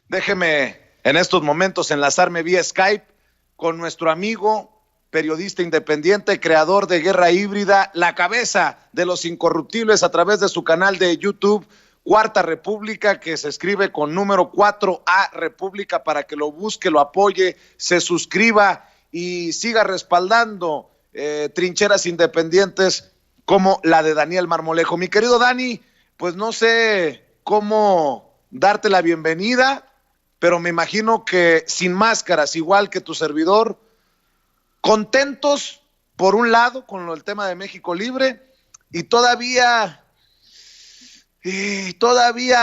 Déjeme en estos momentos enlazarme vía Skype con nuestro amigo, periodista independiente, creador de Guerra Híbrida, la cabeza de los incorruptibles a través de su canal de YouTube, Cuarta República, que se escribe con número 4A República, para que lo busque, lo apoye, se suscriba y siga respaldando trincheras independientes como la de Daniel Marmolejo. Mi querido Dani, pues no sé cómo darte la bienvenida, pero me imagino que sin máscaras, igual que tu servidor, contentos por un lado con el tema de México Libre y todavía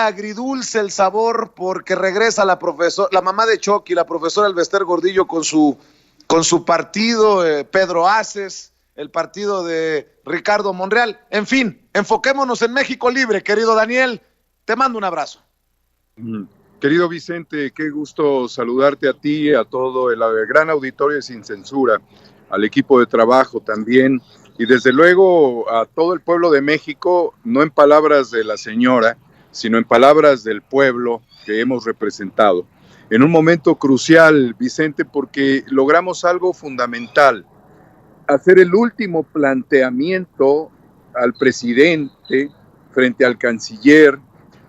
agridulce el sabor porque regresa la mamá de Chucky, la profesora Elvester Gordillo con su partido, Pedro Aces, el partido de Ricardo Monreal. En fin, enfoquémonos en México Libre, querido Daniel. Te mando un abrazo. Querido Vicente, qué gusto saludarte a ti, a todo el gran auditorio de Sin Censura, al equipo de trabajo también, y desde luego a todo el pueblo de México, no en palabras de la señora, sino en palabras del pueblo que hemos representado. En un momento crucial, Vicente, porque logramos algo fundamental, hacer el último planteamiento al presidente frente al canciller,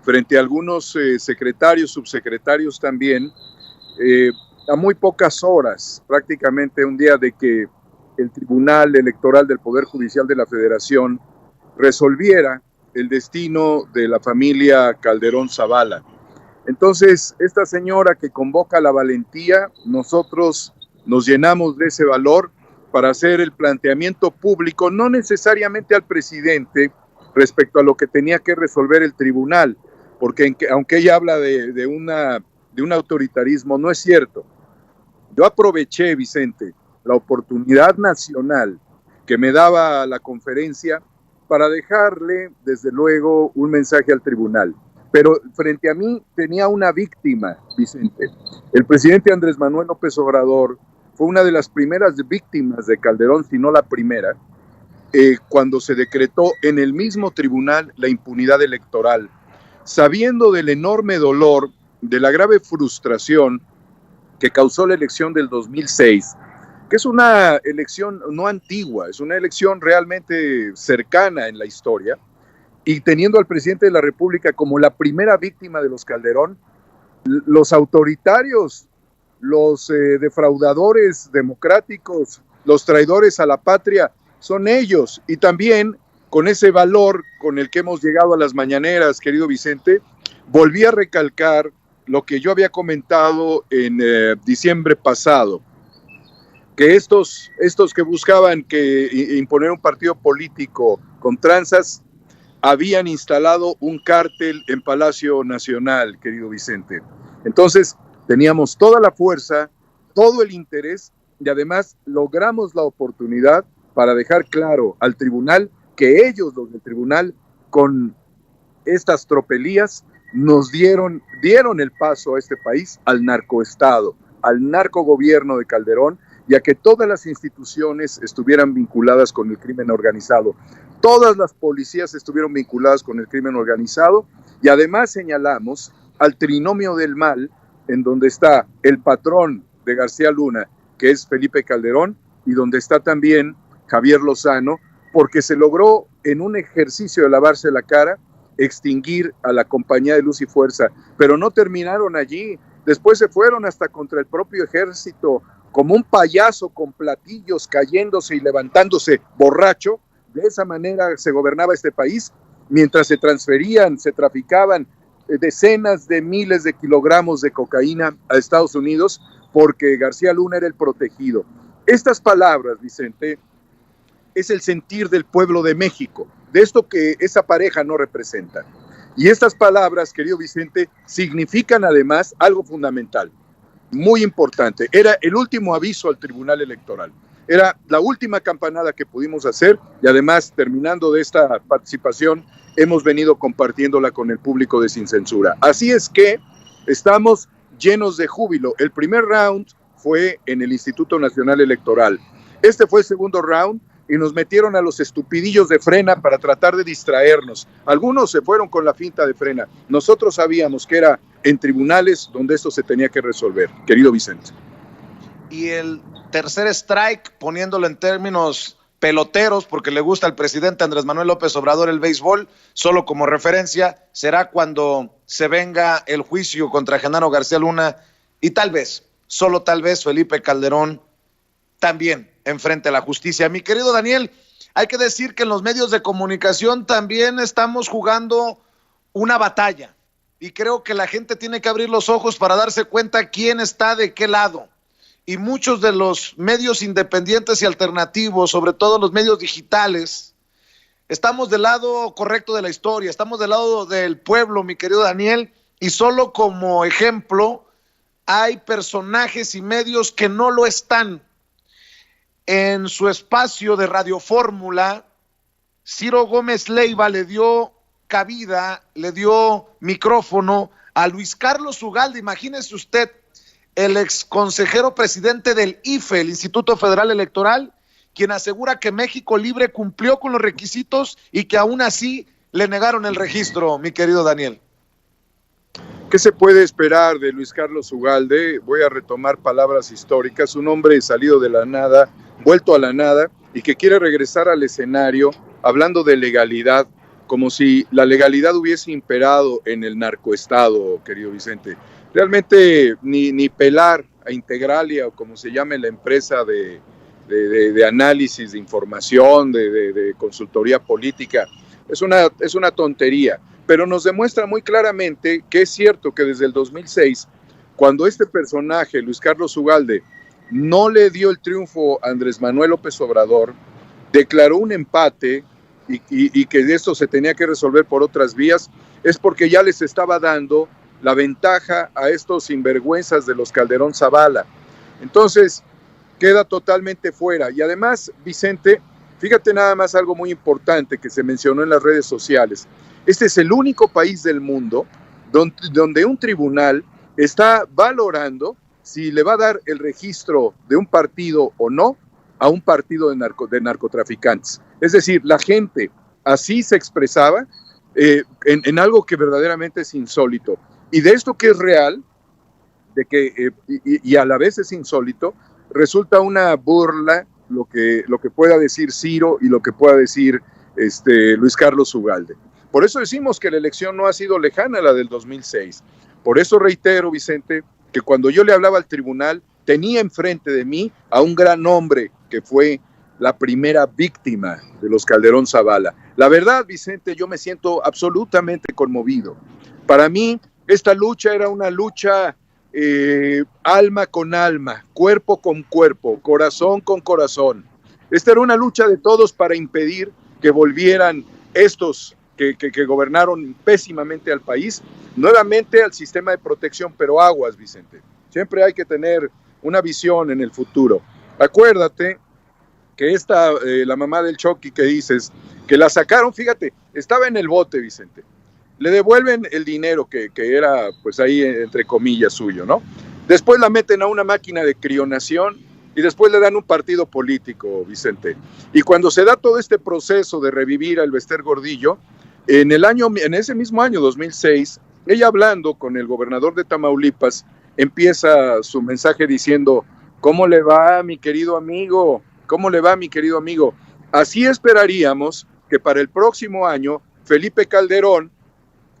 frente a algunos secretarios, subsecretarios también, a muy pocas horas, prácticamente un día de que el Tribunal Electoral del Poder Judicial de la Federación resolviera el destino de la familia Calderón Zavala. Entonces, esta señora que convoca la valentía, nosotros nos llenamos de ese valor para hacer el planteamiento público, no necesariamente al presidente respecto a lo que tenía que resolver el tribunal, porque aunque ella habla de un autoritarismo, no es cierto. Yo aproveché, Vicente, la oportunidad nacional que me daba la conferencia para dejarle, desde luego, un mensaje al tribunal. Pero frente a mí tenía una víctima, Vicente. El presidente Andrés Manuel López Obrador fue una de las primeras víctimas de Calderón, si no la primera, cuando se decretó en el mismo tribunal la impunidad electoral, sabiendo del enorme dolor, de la grave frustración que causó la elección del 2006, que es una elección no antigua, es una elección realmente cercana en la historia, y teniendo al presidente de la República como la primera víctima de los Calderón, los autoritarios, los defraudadores democráticos, los traidores a la patria, son ellos. Y también con ese valor con el que hemos llegado a las mañaneras, querido Vicente, volví a recalcar lo que yo había comentado en diciembre pasado, que estos que buscaban imponer un partido político con tranzas, habían instalado un cártel en Palacio Nacional, querido Vicente. Entonces, teníamos toda la fuerza, todo el interés, y además logramos la oportunidad para dejar claro al tribunal que ellos, los del tribunal, con estas tropelías, nos dieron el paso a este país al narcoestado, al narcogobierno de Calderón, y a que todas las instituciones estuvieran vinculadas con el crimen organizado. Todas las policías estuvieron vinculadas con el crimen organizado, y además señalamos al trinomio del mal, en donde está el patrón de García Luna, que es Felipe Calderón, y donde está también Javier Lozano, porque se logró en un ejercicio de lavarse la cara extinguir a la Compañía de Luz y Fuerza, pero no terminaron allí. Después se fueron hasta contra el propio ejército, como un payaso con platillos cayéndose y levantándose borracho. De esa manera se gobernaba este país, mientras se transferían, se traficaban decenas de miles de kilogramos de cocaína a Estados Unidos, porque García Luna era el protegido. Estas palabras, Vicente, es el sentir del pueblo de México, de esto que esa pareja no representa. Y estas palabras, querido Vicente, significan además algo fundamental, muy importante. Era el último aviso al Tribunal Electoral. Era la última campanada que pudimos hacer, y además, terminando de esta participación, hemos venido compartiéndola con el público de Sin Censura. Así es que estamos llenos de júbilo. El primer round fue en el Instituto Nacional Electoral. Este fue el segundo round, y nos metieron a los estupidillos de Frena para tratar de distraernos. Algunos se fueron con la finta de Frena. Nosotros sabíamos que era en tribunales donde esto se tenía que resolver, querido Vicente. Y el tercer strike, poniéndolo en términos peloteros, porque le gusta al presidente Andrés Manuel López Obrador el béisbol, solo como referencia, será cuando se venga el juicio contra Genaro García Luna y tal vez, solo tal vez, Felipe Calderón también enfrente a la justicia. Mi querido Daniel, hay que decir que en los medios de comunicación también estamos jugando una batalla y creo que la gente tiene que abrir los ojos para darse cuenta quién está de qué lado. Y muchos de los medios independientes y alternativos, sobre todo los medios digitales, estamos del lado correcto de la historia, estamos del lado del pueblo, mi querido Daniel, y solo como ejemplo, hay personajes y medios que no lo están. En su espacio de Radio Fórmula, Ciro Gómez Leiva le dio cabida, le dio micrófono a Luis Carlos Ugalde. Imagínese usted, el ex consejero presidente del IFE, el Instituto Federal Electoral, quien asegura que México Libre cumplió con los requisitos y que aún así le negaron el registro, mi querido Daniel. ¿Qué se puede esperar de Luis Carlos Ugalde? Voy a retomar palabras históricas, un hombre salido de la nada, vuelto a la nada, y que quiere regresar al escenario hablando de legalidad, como si la legalidad hubiese imperado en el narcoestado, querido Vicente. Realmente ni Pelar a Integralia, o como se llame la empresa de análisis, de información, de consultoría política, es una tontería, pero nos demuestra muy claramente que es cierto que desde el 2006, cuando este personaje, Luis Carlos Ugalde, no le dio el triunfo a Andrés Manuel López Obrador, declaró un empate y que de esto se tenía que resolver por otras vías, es porque ya les estaba dando la ventaja a estos sinvergüenzas de los Calderón Zavala. Entonces, queda totalmente fuera. Y además, Vicente, fíjate nada más algo muy importante que se mencionó en las redes sociales. Este es el único país del mundo donde un tribunal está valorando si le va a dar el registro de un partido o no a un partido de narcotraficantes. Es decir, la gente así se expresaba en algo que verdaderamente es insólito. Y de esto que es real, de que y a la vez es insólito, resulta una burla lo que pueda decir Ciro y lo que pueda decir Luis Carlos Ugalde. Por eso decimos que la elección no ha sido lejana, la del 2006. Por eso reitero, Vicente, que cuando yo le hablaba al tribunal, tenía enfrente de mí a un gran hombre que fue la primera víctima de los Calderón Zavala. La verdad, Vicente, yo me siento absolutamente conmovido. Para mí, esta lucha era una lucha alma con alma, cuerpo con cuerpo, corazón con corazón. Esta era una lucha de todos para impedir que volvieran estos que gobernaron pésimamente al país, nuevamente al sistema de protección, pero aguas, Vicente. Siempre hay que tener una visión en el futuro. Acuérdate que la mamá del Chucky que dices, que la sacaron, fíjate, estaba en el bote, Vicente. Le devuelven el dinero que era, pues ahí, entre comillas, suyo, ¿no? Después la meten a una máquina de crionación y después le dan un partido político, Vicente. Y cuando se da todo este proceso de revivir a Elvester Gordillo, en ese mismo año, 2006, ella hablando con el gobernador de Tamaulipas, empieza su mensaje diciendo, ¿cómo le va, mi querido amigo? ¿Cómo le va, mi querido amigo? Así esperaríamos que para el próximo año, Felipe Calderón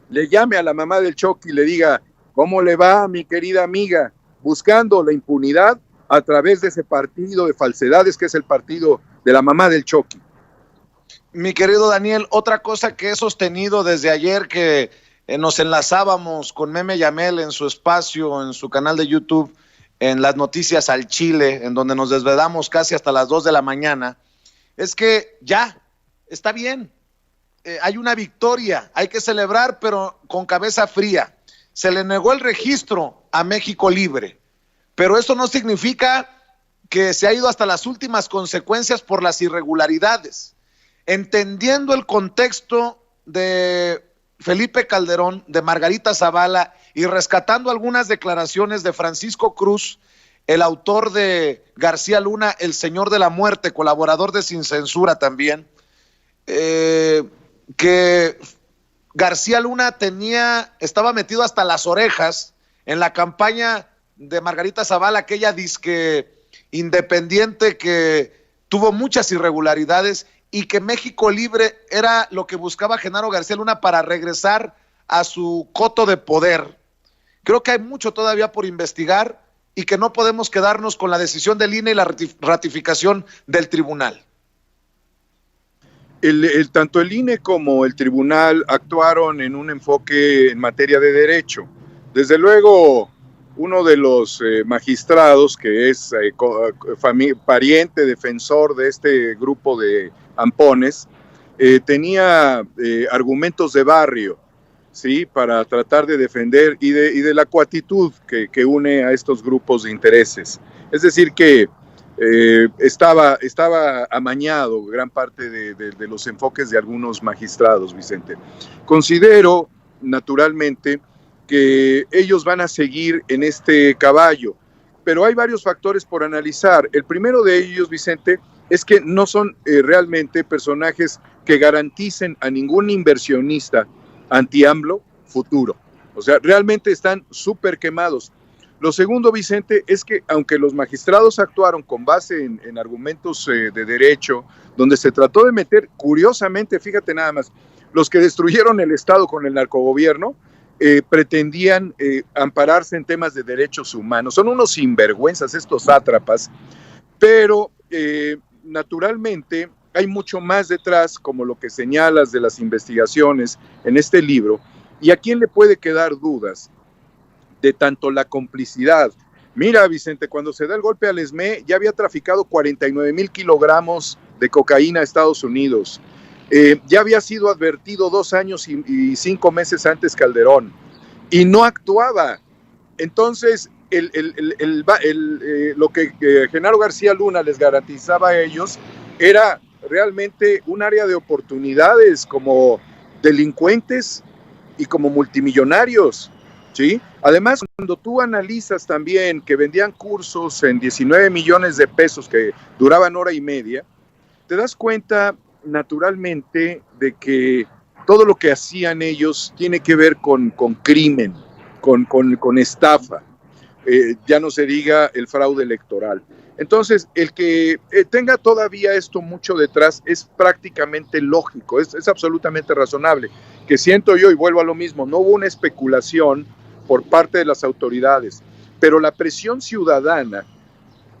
le llame a la mamá del Chucky y le diga, ¿cómo le va, mi querida amiga? Buscando la impunidad a través de ese partido de falsedades que es el partido de la mamá del Chucky. Mi querido Daniel, otra cosa que he sostenido desde ayer que nos enlazábamos con Meme Yamel en su espacio, en su canal de YouTube, en las noticias al Chile, en donde nos desvelamos casi hasta las 2 de la mañana, es que ya, está bien, hay una victoria, hay que celebrar, pero con cabeza fría. Se le negó el registro a México Libre, pero eso no significa que se ha ido hasta las últimas consecuencias por las irregularidades. Entendiendo el contexto de Felipe Calderón, de Margarita Zavala y rescatando algunas declaraciones de Francisco Cruz, el autor de García Luna, El Señor de la Muerte, colaborador de Sin Censura también, que García Luna estaba metido hasta las orejas en la campaña de Margarita Zavala, aquella disque independiente que tuvo muchas irregularidades, y que México Libre era lo que buscaba Genaro García Luna para regresar a su coto de poder. Creo que hay mucho todavía por investigar y que no podemos quedarnos con la decisión del INE y la ratificación del tribunal. Tanto el INE como el tribunal actuaron en un enfoque en materia de derecho. Desde luego, uno de los magistrados, que es pariente, defensor de este grupo de ampones, tenía argumentos de barrio, ¿sí?, para tratar de defender y de la coatitud que une a estos grupos de intereses. Es decir, que estaba amañado gran parte de los enfoques de algunos magistrados, Vicente. Considero, naturalmente, que ellos van a seguir en este caballo, pero hay varios factores por analizar. El primero de ellos, Vicente, es que no son realmente personajes que garanticen a ningún inversionista anti-AMLO futuro. O sea, realmente están súper quemados. Lo segundo, Vicente, es que aunque los magistrados actuaron con base en argumentos de derecho, donde se trató de meter, curiosamente, fíjate nada más, los que destruyeron el Estado con el narcogobierno, pretendían ampararse en temas de derechos humanos. Son unos sinvergüenzas estos sátrapas, pero naturalmente hay mucho más detrás, como lo que señalas de las investigaciones en este libro, y a quién le puede quedar dudas de tanto la complicidad. Mira, Vicente, cuando se da el golpe al ESME, ya había traficado 49,000 kilogramos de cocaína a Estados Unidos. Ya había sido advertido 2 años y 5 meses antes Calderón, y no actuaba. Entonces, lo que Genaro García Luna les garantizaba a ellos era realmente un área de oportunidades como delincuentes y como multimillonarios, ¿sí? Además, cuando tú analizas también que vendían cursos en 19 millones de pesos que duraban hora y media, te das cuenta naturalmente de que todo lo que hacían ellos tiene que ver con crimen, con estafa, ya no se diga el fraude electoral. Entonces, el que tenga todavía esto mucho detrás es prácticamente lógico, es absolutamente razonable, que siento yo, y vuelvo a lo mismo, no hubo una especulación por parte de las autoridades, pero la presión ciudadana,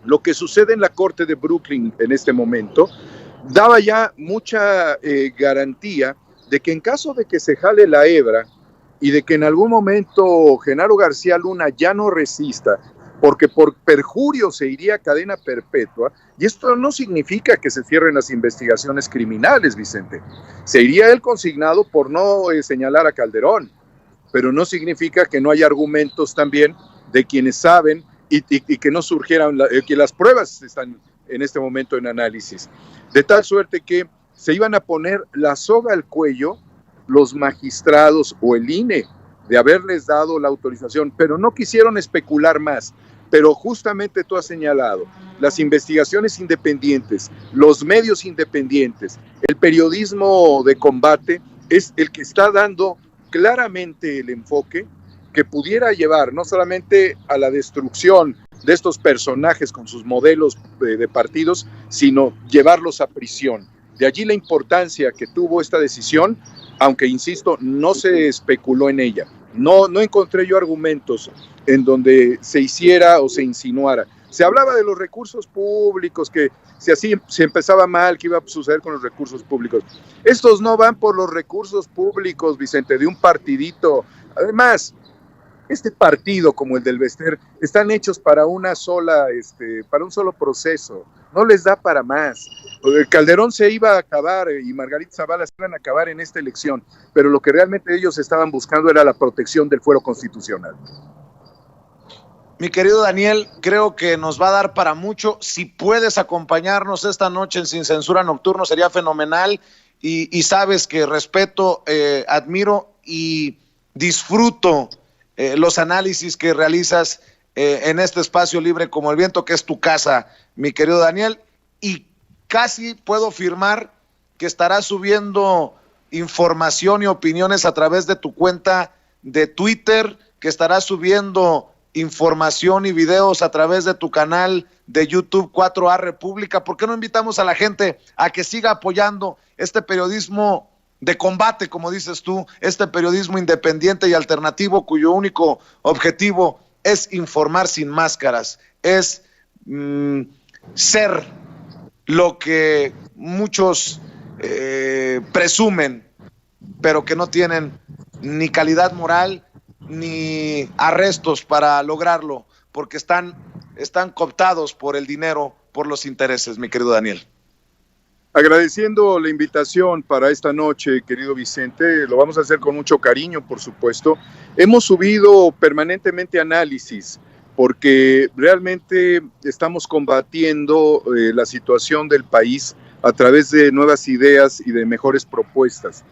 lo que sucede en la Corte de Brooklyn en este momento, daba ya mucha garantía de que en caso de que se jale la hebra y de que en algún momento Genaro García Luna ya no resista, porque por perjurio se iría a cadena perpetua, y esto no significa que se cierren las investigaciones criminales, Vicente. Se iría él consignado por no señalar a Calderón, pero no significa que no haya argumentos también de quienes saben y que no surgieran, que las pruebas están en este momento en análisis. De tal suerte que se iban a poner la soga al cuello los magistrados o el INE de haberles dado la autorización, pero no quisieron especular más. Pero justamente tú has señalado, las investigaciones independientes, los medios independientes, el periodismo de combate es el que está dando claramente el enfoque que pudiera llevar no solamente a la destrucción de estos personajes con sus modelos de partidos, sino llevarlos a prisión. De allí la importancia que tuvo esta decisión, aunque, insisto, no se especuló en ella. No encontré yo argumentos en donde se hiciera o se insinuara. Se hablaba de los recursos públicos, que si así se empezaba mal, ¿qué iba a suceder con los recursos públicos? Estos no van por los recursos públicos, Vicente, de un partidito. Además, este partido como el del Bester están hechos para para un solo proceso, no les da para más. Calderón se iba a acabar y Margarita Zavala se iban a acabar en esta elección, pero lo que realmente ellos estaban buscando era la protección del fuero constitucional. Mi querido Daniel, creo que nos va a dar para mucho. Si puedes acompañarnos esta noche en Sin Censura Nocturno sería fenomenal, y sabes que respeto, admiro y disfruto los análisis que realizas en este espacio libre como el viento, que es tu casa, mi querido Daniel, y casi puedo afirmar que estarás subiendo información y opiniones a través de tu cuenta de Twitter, que estarás subiendo información y videos a través de tu canal de YouTube 4A República. ¿Por qué no invitamos a la gente a que siga apoyando este periodismo de combate, como dices tú, este periodismo independiente y alternativo, cuyo único objetivo es informar sin máscaras, es ser lo que muchos presumen, pero que no tienen ni calidad moral ni arrestos para lograrlo, porque están cooptados por el dinero, por los intereses, mi querido Daniel. Agradeciendo la invitación para esta noche, querido Vicente, lo vamos a hacer con mucho cariño, por supuesto. Hemos subido permanentemente análisis, porque realmente estamos combatiendo la situación del país a través de nuevas ideas y de mejores propuestas.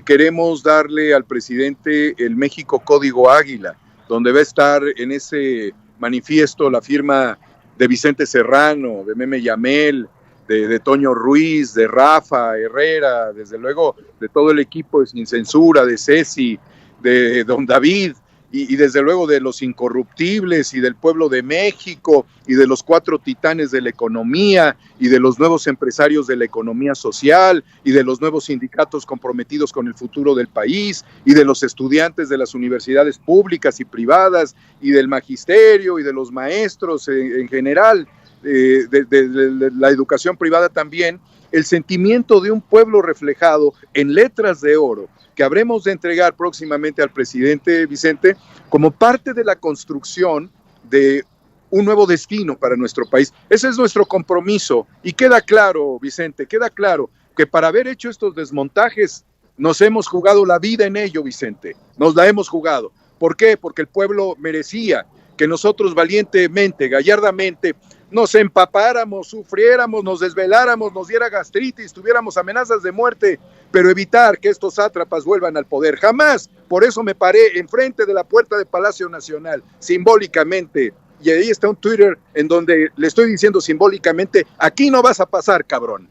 Queremos darle al presidente el México Código Águila, donde va a estar en ese manifiesto la firma de Vicente Serrano, de Meme Yamel, de Toño Ruiz, de Rafa Herrera, desde luego de todo el equipo de Sin Censura, de Ceci, de Don David, y desde luego de los incorruptibles y del pueblo de México y de los 4 titanes de la economía y de los nuevos empresarios de la economía social y de los nuevos sindicatos comprometidos con el futuro del país y de los estudiantes de las universidades públicas y privadas y del magisterio y de los maestros en general, de la educación privada también, el sentimiento de un pueblo reflejado en letras de oro que habremos de entregar próximamente al presidente Vicente como parte de la construcción de un nuevo destino para nuestro país. Ese es nuestro compromiso y queda claro, Vicente, queda claro que para haber hecho estos desmontajes nos hemos jugado la vida en ello, Vicente, nos la hemos jugado. ¿Por qué? Porque el pueblo merecía que nosotros valientemente, gallardamente, nos empapáramos, sufriéramos, nos desveláramos, nos diera gastritis, tuviéramos amenazas de muerte, pero evitar que estos sátrapas vuelvan al poder. Jamás. Por eso me paré enfrente de la puerta del Palacio Nacional, simbólicamente, y ahí está un Twitter en donde le estoy diciendo simbólicamente, aquí no vas a pasar, cabrón.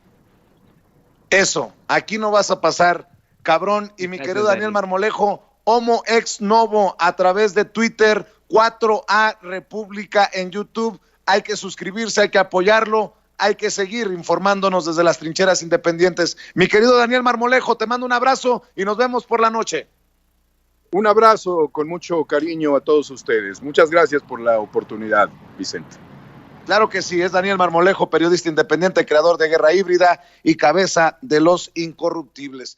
Eso, aquí no vas a pasar, cabrón. Y mi querido Daniel Marmolejo, Homo Ex Novo a través de Twitter, 4A República en YouTube. Hay que suscribirse, hay que apoyarlo, hay que seguir informándonos desde las trincheras independientes. Mi querido Daniel Marmolejo, te mando un abrazo y nos vemos por la noche. Un abrazo con mucho cariño a todos ustedes. Muchas gracias por la oportunidad, Vicente. Claro que sí, es Daniel Marmolejo, periodista independiente, creador de Guerra Híbrida y cabeza de Los Incorruptibles.